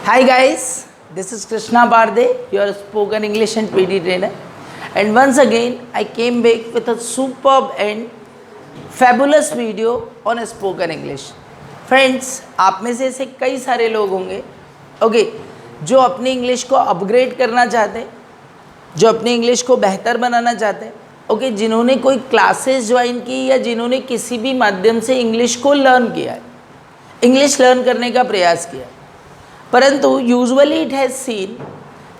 Hi guys, this is Krishna Barde, your spoken English and PD trainer. And once again, I came back with a superb and fabulous video on spoken English. Friends, आप में से ऐसे कई सारे लोग होंगे जो अपनी इंग्लिश को अपग्रेड करना चाहते हैं, जो अपनी इंग्लिश को बेहतर बनाना चाहते हैं, जिन्होंने कोई क्लासेस ज्वाइन की या जिन्होंने किसी भी माध्यम से इंग्लिश को लर्न किया है, इंग्लिश लर्न करने का प्रयास किया है। परंतु यूजुअली इट हैज़ सीन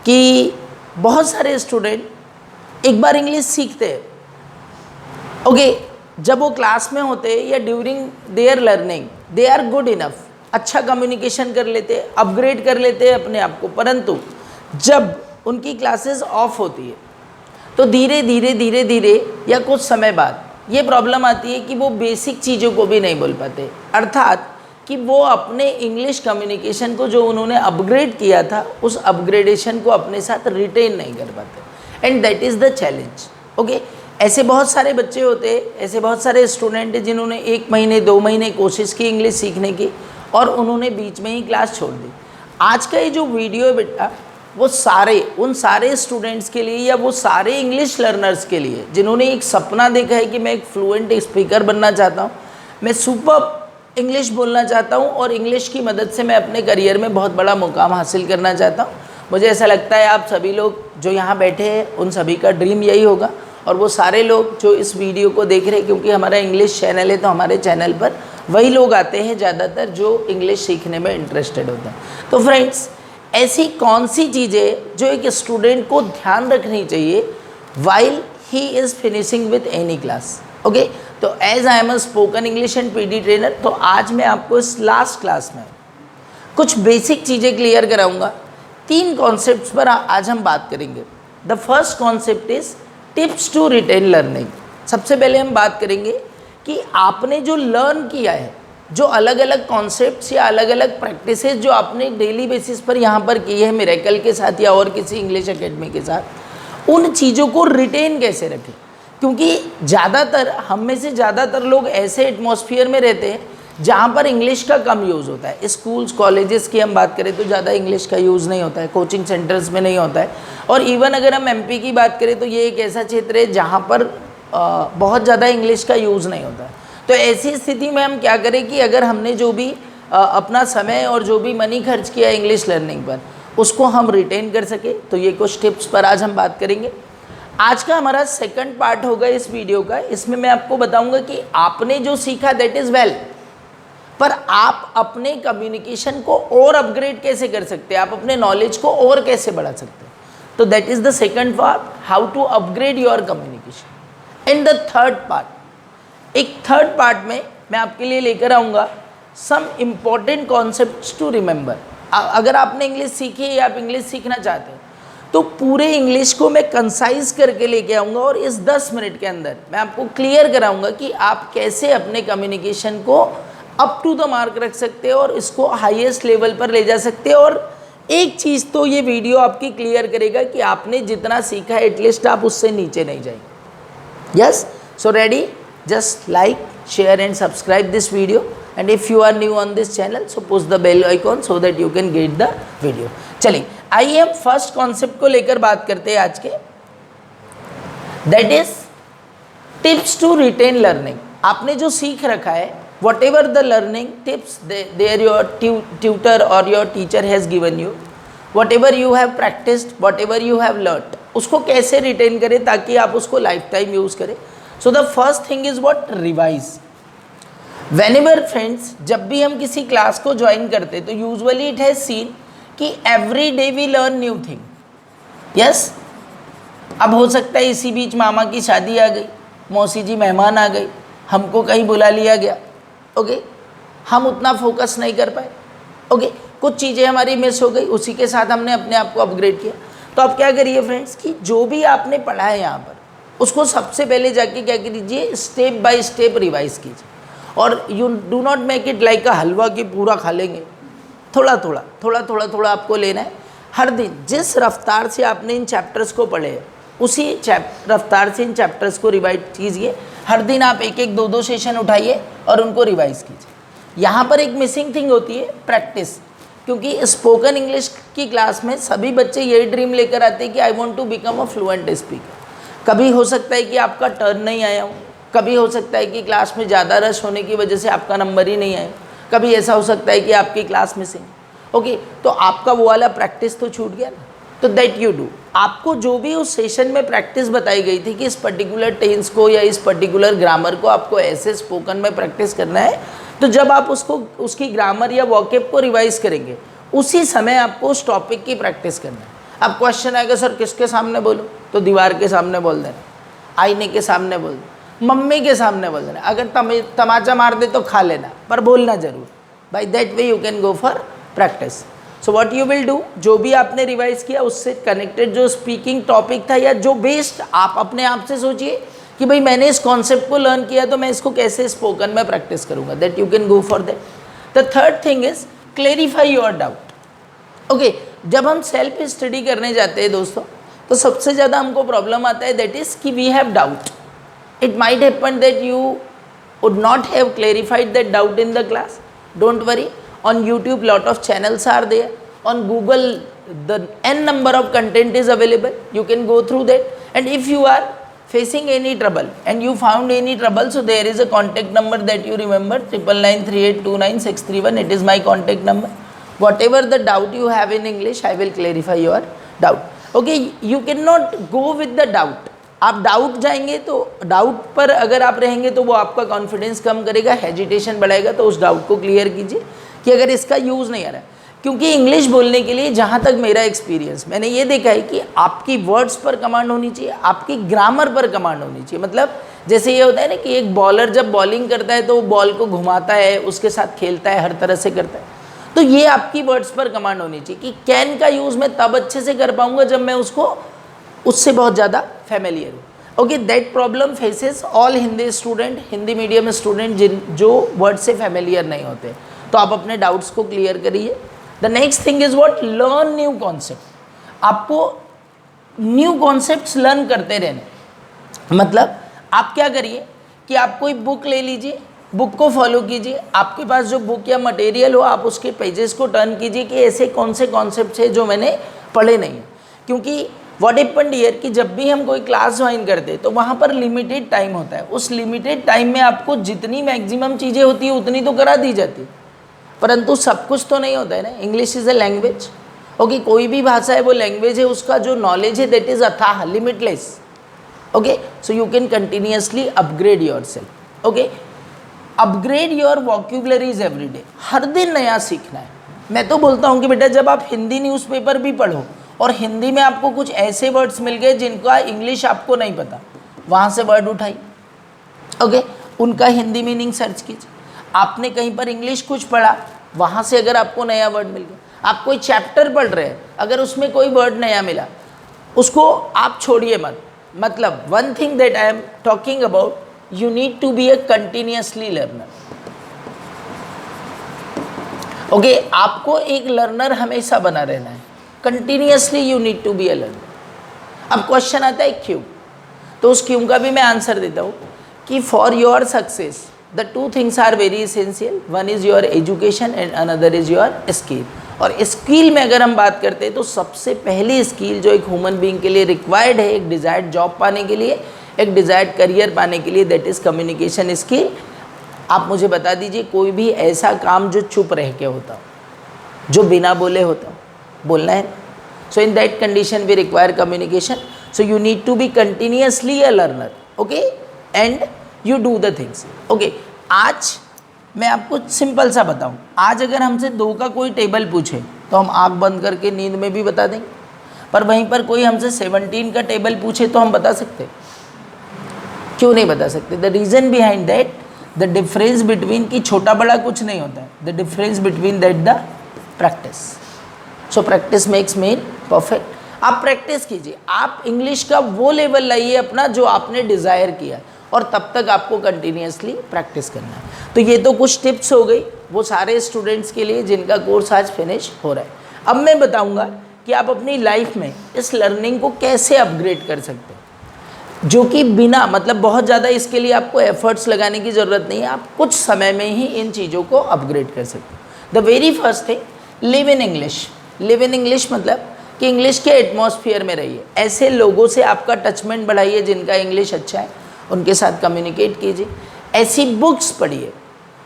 कि बहुत सारे स्टूडेंट एक बार इंग्लिश सीखते हैं, जब वो क्लास में होते हैं या during their learning they are good enough, अच्छा कम्युनिकेशन कर लेते हैं, अपग्रेड कर लेते हैं अपने आप को। परंतु जब उनकी क्लासेस ऑफ होती है तो धीरे धीरे या कुछ समय बाद ये प्रॉब्लम आती है कि वो बेसिक चीज़ों को भी नहीं बोल पाते, अर्थात कि वो अपने इंग्लिश कम्युनिकेशन को जो उन्होंने अपग्रेड किया था उस अपग्रेडेशन को अपने साथ रिटेन नहीं कर पाते। And that is the challenge. ऐसे बहुत सारे बच्चे होते हैं, ऐसे बहुत सारे स्टूडेंट हैं जिन्होंने 1 महीने 2 महीने कोशिश की इंग्लिश सीखने की और उन्होंने बीच में ही क्लास छोड़ दी। आज का ये जो वीडियो है बेटा, वो उन सारे स्टूडेंट्स के लिए या वो सारे इंग्लिश लर्नर्स के लिए जिन्होंने एक सपना देखा है कि मैं एक फ्लुएंट स्पीकर बनना चाहता हूँ, मैं सुपर इंग्लिश बोलना चाहता हूँ और इंग्लिश की मदद से मैं अपने करियर में बहुत बड़ा मुकाम हासिल करना चाहता हूँ। मुझे ऐसा लगता है आप सभी लोग जो यहाँ बैठे हैं उन सभी का ड्रीम यही होगा। और वो सारे लोग जो इस वीडियो को देख रहे हैं, क्योंकि हमारा इंग्लिश चैनल है तो हमारे चैनल पर वही लोग आते हैं ज़्यादातर जो इंग्लिश सीखने में इंटरेस्टेड होते हैं। तो फ्रेंड्स, ऐसी कौन सी चीज़ें जो एक स्टूडेंट को ध्यान रखनी चाहिए while he is finishing with any class. तो as I am a spoken English and PD trainer, तो आज मैं आपको इस लास्ट क्लास में कुछ बेसिक चीज़ें क्लियर कराऊंगा। 3 कॉन्सेप्ट्स पर आज हम बात करेंगे। The first concept is tips to retain learning. सबसे पहले हम बात करेंगे कि आपने जो लर्न किया है, जो अलग अलग कॉन्सेप्ट्स या अलग अलग प्रैक्टिसेस जो आपने डेली बेसिस पर यहाँ पर की है मिरेकल के साथ या और किसी इंग्लिश एकेडमी के साथ, उन चीज़ों को रिटेन कैसे रखें। क्योंकि ज़्यादातर हम में से ज़्यादातर लोग ऐसे एटमॉस्फेयर में रहते हैं जहाँ पर इंग्लिश का कम यूज़ होता है। स्कूल्स कॉलेजेस की हम बात करें तो ज़्यादा इंग्लिश का यूज़ नहीं होता है, कोचिंग सेंटर्स में नहीं होता है। और इवन अगर हम एमपी की बात करें तो ये एक ऐसा क्षेत्र है जहाँ पर बहुत ज़्यादा इंग्लिश का यूज़ नहीं होता है। तो ऐसी स्थिति में हम क्या करें कि अगर हमने जो भी अपना समय और जो भी मनी खर्च किया इंग्लिश लर्निंग पर, उसको हम रिटेन कर सके। तो ये कुछ टिप्स पर आज हम बात करेंगे। आज का हमारा सेकंड पार्ट होगा इस वीडियो का। इसमें मैं आपको बताऊंगा कि आपने जो सीखा दैट इज़ वेल, पर आप अपने कम्युनिकेशन को और अपग्रेड कैसे कर सकते हैं, आप अपने नॉलेज को और कैसे बढ़ा सकते हैं। तो that is the second part, how to upgrade your communication. In the third part, एक थर्ड पार्ट में मैं आपके लिए लेकर आऊँगा some important concepts to remember. अगर आपने इंग्लिश सीखी है या आप इंग्लिश सीखना चाहते हैं तो पूरे इंग्लिश को मैं कंसाइज करके लेके आऊँगा और इस 10 मिनट के अंदर मैं आपको क्लियर कराऊँगा कि आप कैसे अपने कम्युनिकेशन को अप टू द मार्क रख सकते हैं और इसको हाईएस्ट लेवल पर ले जा सकते हैं। और एक चीज़ तो ये वीडियो आपकी क्लियर करेगा कि आपने जितना सीखा है एटलीस्ट आप उससे नीचे नहीं जाएंगे। Yes, so ready, just like, share and subscribe this video, and if you are new on this channel so push the bell icon so that you can get the video। चलिए आइए हम first concept को लेकर बात करते हैं आज के, that is tips to retain learning. आपने जो सीख रखा है, whatever the learning tips there your tutor और your teacher has given you, whatever you have practised, whatever you have learn, उसको कैसे रिटेन करें ताकि आप उसको लाइफ टाइम यूज़ करें। So the first thing is what, revise. Whenever friends, जब भी हम किसी क्लास को ज्वाइन करते तो यूजुअली इट हैज़ सीन कि every day we learn new thing. Yes, अब हो सकता है इसी बीच मामा की शादी आ गई, मौसी जी मेहमान आ गई, हमको कहीं बुला लिया गया, हम उतना फोकस नहीं कर पाए, कुछ चीज़ें हमारी मिस हो गई, उसी के साथ हमने अपने आप को अपग्रेड किया। तो आप क्या करिए फ्रेंड्स कि जो भी आपने पढ़ा है यहाँ पर उसको सबसे पहले जाके क्या कीजिए, स्टेप बाय स्टेप रिवाइज कीजिए। और you do not make it like a halwa कि पूरा खा लेंगे, थोड़ा थोड़ा आपको लेना है। हर दिन जिस रफ्तार से आपने इन चैप्टर्स को पढ़े हैं उसी रफ्तार से इन चैप्टर्स को रिवाइज कीजिए। हर दिन आप 1-1, 2-2 सेशन उठाइए और उनको रिवाइज कीजिए। यहाँ पर एक मिसिंग थिंग होती है, प्रैक्टिस। क्योंकि स्पोकन इंग्लिश की क्लास में सभी बच्चे यही ड्रीम लेकर आते हैं कि I want to become a fluent speaker. कभी हो सकता है कि आपका टर्न नहीं आया हो, कभी हो सकता है कि क्लास में ज़्यादा रश होने की वजह से आपका नंबर ही नहीं आया, कभी ऐसा हो सकता है कि आपकी क्लास मिसिंग। ओके, तो आपका वो वाला प्रैक्टिस तो छूट गया ना। तो दैट यू डू, आपको जो भी उस सेशन में प्रैक्टिस बताई गई थी कि इस पर्टिकुलर टेंस को या इस पर्टिकुलर ग्रामर को आपको ऐसे स्पोकन में प्रैक्टिस करना है, तो जब आप उसको उसकी ग्रामर या वॉकेब को रिवाइज करेंगे उसी समय आपको उस टॉपिक की प्रैक्टिस करना है। अब क्वेश्चन आएगा सर किसके सामने बोलो, तो दीवार के सामने बोल देना, आईने के सामने बोल देना, मम्मी के सामने बोल देना, अगर तमाचा मार दे तो खा लेना, पर बोलना जरूर। By that way you can go for practice. So what you will do, जो भी आपने रिवाइज किया उससे कनेक्टेड जो स्पीकिंग टॉपिक था या जो बेस्ड, आप अपने आप से सोचिए कि भाई मैंने इस कॉन्सेप्ट को लर्न किया तो मैं इसको कैसे स्पोकन में प्रैक्टिस करूंगा। That you can go for that. The third thing is clarify your doubt. Okay, जब हम सेल्फ स्टडी करने जाते हैं दोस्तों, तो सबसे ज़्यादा हमको प्रॉब्लम आता है दैट इज़ कि we have doubt. It might happen that you would not have clarified that doubt in the class. Don't worry, on YouTube lot of channels are there, on Google the n number of content is available, you can go through that. And if you are facing any trouble and you found any trouble, so there is a contact number that you remember, 9938299631, it is my contact number. Whatever the doubt you have in English, I will clarify your doubt. Okay, you cannot go with the doubt. आप doubt जाएंगे तो doubt पर अगर आप रहेंगे तो वो आपका कॉन्फिडेंस कम करेगा, हेजिटेशन बढ़ाएगा। तो उस डाउट को क्लियर कीजिए कि अगर इसका यूज़ नहीं आ रहा है, क्योंकि इंग्लिश बोलने के लिए जहाँ तक मेरा एक्सपीरियंस, मैंने ये देखा है कि आपकी वर्ड्स पर कमांड होनी चाहिए, आपकी ग्रामर पर कमांड होनी चाहिए। मतलब जैसे ये होता है ना कि एक बॉलर जब बॉलिंग करता है तो वो बॉल को घुमाता है, उसके साथ खेलता है, हर तरह से करता है। तो ये आपकी वर्ड्स पर कमांड होनी चाहिए कि कैन का यूज़ मैं तब अच्छे से कर पाऊँगा जब मैं उसको उससे बहुत ज़्यादा फैमिलियर हूँ। Okay, that problem faces all Hindi student, Hindi medium student जो वर्ड से फैमिलियर नहीं होते। तो आप अपने डाउट्स को क्लियर करिए। The next thing is what, learn new concept. आपको न्यू कॉन्सेप्ट्स लर्न करते रहने। मतलब आप क्या करिए कि आप कोई बुक ले लीजिए, बुक को फॉलो कीजिए, आपके पास जो बुक या मटेरियल हो आप उसके पेजेस को टर्न कीजिए कि ऐसे कौन से कॉन्सेप्ट्स है जो मैंने पढ़े नहीं हैं। क्योंकि व्हाट हैपेंड हियर कि जब भी हम कोई क्लास ज्वाइन करते हैं तो वहाँ पर लिमिटेड टाइम होता है। उस लिमिटेड टाइम में आपको जितनी मैक्सिमम चीज़ें होती है उतनी तो करा दी जाती है, परंतु सब कुछ तो नहीं होता है ना। English is a language. Okay, कोई भी भाषा है वो लैंग्वेज है, उसका जो नॉलेज है दैट इज़ अथाह, limitless. Okay, so you can continuously upgrade your self. Okay, upgrade your vocabularies every day. हर दिन नया सीखना है। मैं तो बोलता हूँ कि बेटा जब आप हिंदी न्यूज़पेपर भी पढ़ो और हिंदी में आपको कुछ ऐसे वर्ड्स मिल गए जिनका इंग्लिश आपको नहीं पता, वहाँ से वर्ड उठाइए। ओके, उनका हिंदी मीनिंग सर्च कीजिए। आपने कहीं पर इंग्लिश कुछ पढ़ा, वहाँ से अगर आपको नया वर्ड मिल गया, आप कोई चैप्टर पढ़ रहे हैं, अगर उसमें कोई वर्ड नया मिला उसको आप छोड़िए मत। मतलब one thing that I am talking about, you need to be a continuously learner. Okay, आपको एक लर्नर हमेशा बना रहना है। Continuously you need to be a learner. अब क्वेश्चन आता है क्यों, तो उस क्यों का भी मैं आंसर देता हूँ कि for your success the two things are very essential, one is your education and another is your skill. और स्किल में अगर हम बात करते हैं तो सबसे पहली स्किल जो एक ह्यूमन बीइंग के लिए रिक्वायर्ड है, एक डिज़ायर्ड जॉब पाने के लिए, एक डिज़ायर्ड करियर पाने के लिए, दैट इज़ कम्युनिकेशन स्किल। आप मुझे बता दीजिए कोई भी ऐसा काम जो चुप रह के होता हो, जो बिना बोले होता हो, बोलना है। So in that condition we require communication. So you need to be continuously a learner. Okay, and you do the things. Okay, आज मैं आपको सिंपल सा बताऊं, आज अगर हमसे 2 का कोई टेबल पूछे तो हम आँख बंद करके नींद में भी बता देंगे, पर वहीं पर कोई हमसे 17 का टेबल पूछे तो हम बता सकते? क्यों नहीं बता सकते? The reason behind that, the difference between कि छोटा बड़ा कुछ नहीं होता है, the difference between that the practice. So practice makes man perfect. आप प्रैक्टिस कीजिए, आप इंग्लिश का वो लेवल लाइए अपना जो आपने डिज़ायर किया, और तब तक आपको कंटिन्यूसली प्रैक्टिस करना है। तो ये तो कुछ टिप्स हो गई वो सारे स्टूडेंट्स के लिए जिनका कोर्स आज फिनिश हो रहा है। अब मैं बताऊंगा कि आप अपनी लाइफ में इस लर्निंग को कैसे अपग्रेड कर सकते हैं, जो कि बिना मतलब बहुत ज़्यादा इसके लिए आपको एफर्ट्स लगाने की ज़रूरत नहीं है, आप कुछ समय में ही इन चीज़ों को अपग्रेड कर सकते हैं। The very first thing live in English. Live in English मतलब कि इंग्लिश के एटमॉस्फेयर में रहिए, ऐसे लोगों से आपका टचमेंट बढ़ाइए जिनका इंग्लिश अच्छा है, उनके साथ कम्युनिकेट कीजिए, ऐसी बुक्स पढ़िए।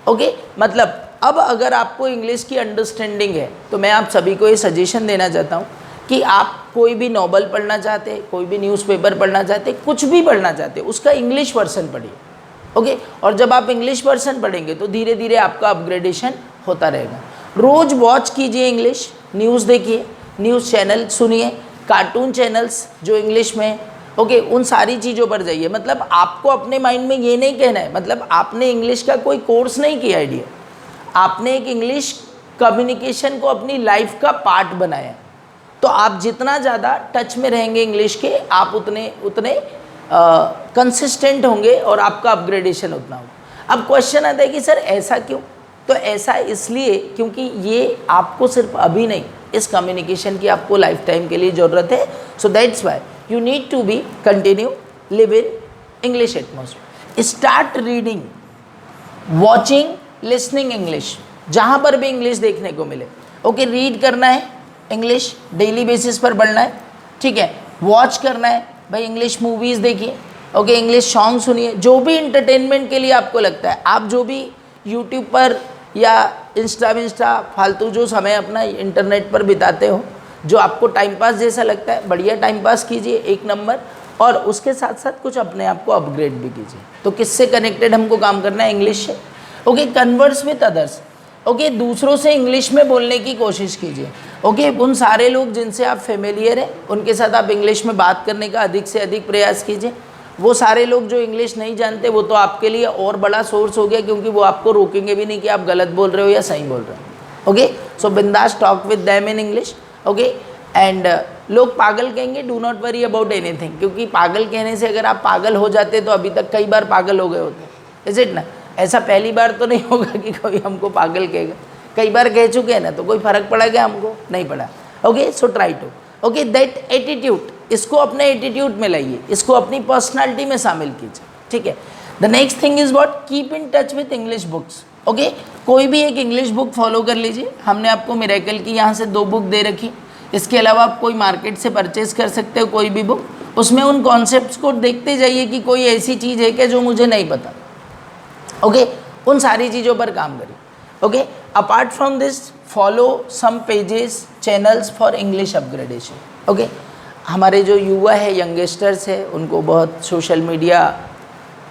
ओके, मतलब अब अगर आपको इंग्लिश की अंडरस्टैंडिंग है तो मैं आप सभी को ये सजेशन देना चाहता हूँ कि आप कोई भी नॉवल पढ़ना चाहते, कोई भी न्यूज़पेपर पढ़ना चाहते, कुछ भी पढ़ना चाहते, उसका इंग्लिश वर्सन पढ़िए। ओके, और जब आप इंग्लिश वर्सन पढ़ेंगे तो धीरे धीरे आपका अपग्रेडेशन होता रहेगा। रोज़ वॉच कीजिए इंग्लिश, न्यूज़ देखिए, न्यूज़ चैनल सुनिए, कार्टून चैनल्स जो इंग्लिश में, ओके, उन सारी चीज़ों पर जाइए। मतलब आपको अपने माइंड में ये नहीं कहना है, मतलब आपने इंग्लिश का कोई कोर्स नहीं किया आइडिया, आपने एक इंग्लिश कम्युनिकेशन को अपनी लाइफ का पार्ट बनाया। तो आप जितना ज़्यादा टच में रहेंगे इंग्लिश के, आप उतने कंसिस्टेंट होंगे और आपका अपग्रेडेशन उतना होगा। अब क्वेश्चन आता है कि सर ऐसा क्यों? तो ऐसा इसलिए क्योंकि ये आपको सिर्फ अभी नहीं, इस कम्युनिकेशन की आपको लाइफ टाइम के लिए ज़रूरत है। So that's why you need to be continue live in English atmosphere. Start reading, watching, listening English, जहाँ पर भी इंग्लिश देखने को मिले। ओके, रीड करना है इंग्लिश, डेली बेसिस पर पढ़ना है, ठीक है। वॉच करना है भाई, इंग्लिश मूवीज़ देखिए, ओके, इंग्लिश सॉन्ग सुनिए, जो भी इंटरटेनमेंट के लिए आपको लगता है। आप जो भी यूट्यूब पर या इंस्टा फालतू जो समय अपना इंटरनेट पर बिताते हो, जो आपको टाइम पास जैसा लगता है, बढ़िया टाइम पास कीजिए, एक नंबर। और उसके साथ साथ कुछ अपने आप को अपग्रेड भी कीजिए। तो किससे कनेक्टेड हमको काम करना है? इंग्लिश से। Okay, converse with others, okay, दूसरों से इंग्लिश में बोलने की कोशिश कीजिए। ओके, उन सारे लोग जिनसे आप फेमिलियर हैं उनके साथ आप इंग्लिश में बात करने का अधिक से अधिक प्रयास कीजिए। वो सारे लोग जो इंग्लिश नहीं जानते, वो तो आपके लिए और बड़ा सोर्स हो गया, क्योंकि वो आपको रोकेंगे भी नहीं कि आप गलत बोल रहे हो या सही बोल रहे हो। ओके, सो बिंदास talk with them in English. Okay, and लोग पागल कहेंगे, do not worry about anything, क्योंकि पागल कहने से अगर आप पागल हो जाते तो अभी तक कई बार पागल हो गए होते, इज इट ना? ऐसा पहली बार तो नहीं होगा कि कोई हमको पागल कहेगा, कई बार कह चुके हैं ना, तो कोई फर्क पड़ा क्या? हमको नहीं पड़ा। Okay, so try to, okay, that attitude, इसको अपने एटीट्यूड में लाइए, इसको अपनी पर्सनालिटी में शामिल कीजिए, ठीक है। The next thing is what? Keep in touch with English books. Okay, कोई भी एक इंग्लिश बुक फॉलो कर लीजिए। हमने आपको मिरेकल की यहाँ से 2 बुक दे रखी, इसके अलावा आप कोई मार्केट से परचेज कर सकते हो कोई भी बुक। उसमें उन कॉन्सेप्ट्स को देखते जाइए कि कोई ऐसी चीज़ है क्या जो मुझे नहीं पता। ओके, उन सारी चीज़ों पर काम करिए। Okay, apart from this follow some pages, channels for English upgradation. Okay, हमारे जो युवा है, यंगस्टर्स है, उनको बहुत सोशल मीडिया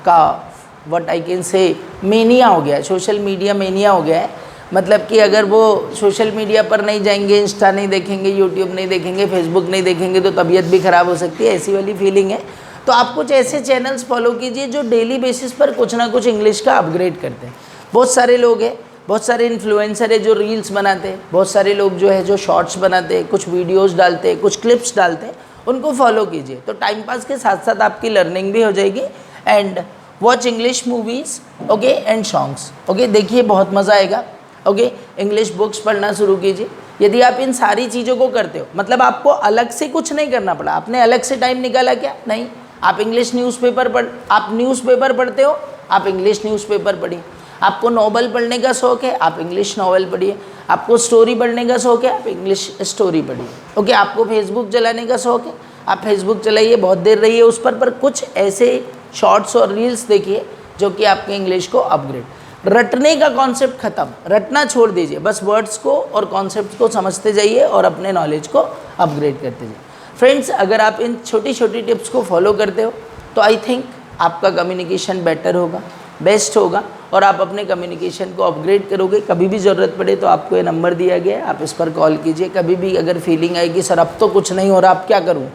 का what I can say mania हो गया है, सोशल मीडिया मेनिया हो गया है। मतलब कि अगर वो सोशल मीडिया पर नहीं जाएंगे, इंस्टा नहीं देखेंगे, यूट्यूब नहीं देखेंगे, फेसबुक नहीं देखेंगे, तो तबीयत भी ख़राब हो सकती है, ऐसी वाली फीलिंग है। तो आप कुछ ऐसे चैनल्स फॉलो कीजिए जो डेली बेसिस पर कुछ ना कुछ इंग्लिश का अपग्रेड करते हैं। बहुत सारे लोग हैं, बहुत सारे इन्फ्लुएंसर है जो रील्स बनाते हैं, बहुत सारे लोग जो है जो शॉर्ट्स बनाते हैं, कुछ वीडियोस डालते हैं, कुछ क्लिप्स डालते हैं, उनको फॉलो कीजिए। तो टाइम पास के साथ साथ आपकी लर्निंग भी हो जाएगी। And watch English movies, okay, and songs. Okay, देखिए बहुत मज़ा आएगा। ओके, इंग्लिश बुक्स पढ़ना शुरू कीजिए। यदि आप इन सारी चीज़ों को करते हो, मतलब आपको अलग से कुछ नहीं करना पड़ा, आपने अलग से टाइम निकाला क्या? नहीं। आप इंग्लिश न्यूज़पेपर आप न्यूज़पेपर पढ़ते हो, आप इंग्लिश न्यूज़पेपर पढ़िए। आपको नॉवल पढ़ने का शौक़ है, आप इंग्लिश नॉवल पढ़िए। आपको स्टोरी पढ़ने का शौक़ है, आप इंग्लिश स्टोरी पढ़िए। ओके, आपको फेसबुक चलाने का शौक़ है, आप फेसबुक चलाइए, बहुत देर रहिए उस पर कुछ ऐसे शॉर्ट्स और रील्स देखिए जो कि आपके इंग्लिश को अपग्रेड। रटने का कॉन्सेप्ट ख़त्म, रटना छोड़ दीजिए, बस वर्ड्स को और कॉन्सेप्ट को समझते जाइए और अपने नॉलेज को अपग्रेड करते जाइए। फ्रेंड्स, अगर आप इन छोटी छोटी टिप्स को फॉलो करते हो तो आई थिंक आपका कम्युनिकेशन बेटर होगा, बेस्ट होगा, और आप अपने कम्युनिकेशन को अपग्रेड करोगे। कभी भी ज़रूरत पड़े तो आपको ये नंबर दिया गया है, आप इस पर कॉल कीजिए। कभी भी अगर फीलिंग आएगी सर अब तो कुछ नहीं हो रहा, अब क्या करूँ,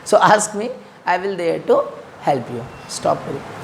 so ask me, I will there to help you. Stop करिए।